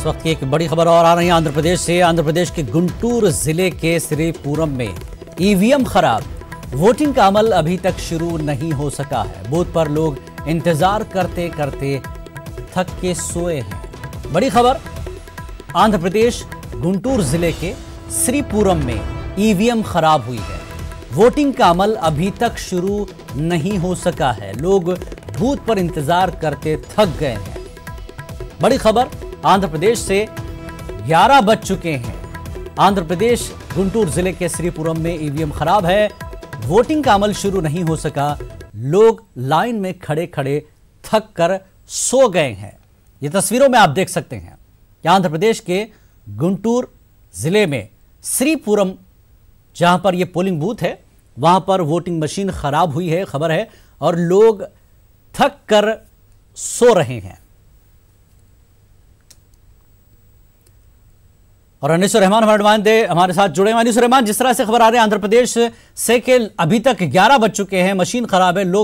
वक्त की एक बड़ी खबर और आ रही है आंध्र प्रदेश से। आंध्र प्रदेश के गुंटूर जिले के श्रीपुरम में ईवीएम खराब, वोटिंग का अमल अभी तक शुरू नहीं हो सका है। बूथ पर लोग इंतजार करते करते थक के सोए हैं। बड़ी खबर, आंध्र प्रदेश गुंटूर जिले के श्रीपुरम में ईवीएम खराब हुई है। वोटिंग का अमल अभी तक शुरू नहीं हो सका है। लोग बूथ पर इंतजार करते थक गए हैं। बड़ी खबर, आंध्र प्रदेश से 11 बज चुके हैं। आंध्र प्रदेश गुंटूर जिले के श्रीपुरम में ईवीएम खराब है। वोटिंग का अमल शुरू नहीं हो सका। लोग लाइन में खड़े खड़े थक कर सो गए हैं। ये तस्वीरों में आप देख सकते हैं कि आंध्र प्रदेश के गुंटूर जिले में श्रीपुरम, जहां पर यह पोलिंग बूथ है, वहां पर वोटिंग मशीन खराब हुई है, खबर है, और लोग थक कर सो रहे हैं। और अनीसुर रहमान हमारे नुमाइंदे हमारे साथ जुड़े हैं। अनीसुर रहमान, जिस तरह से खबर आ रही है आंध्र प्रदेश से कि अभी तक 11 बज चुके हैं, मशीन खराब है, लोग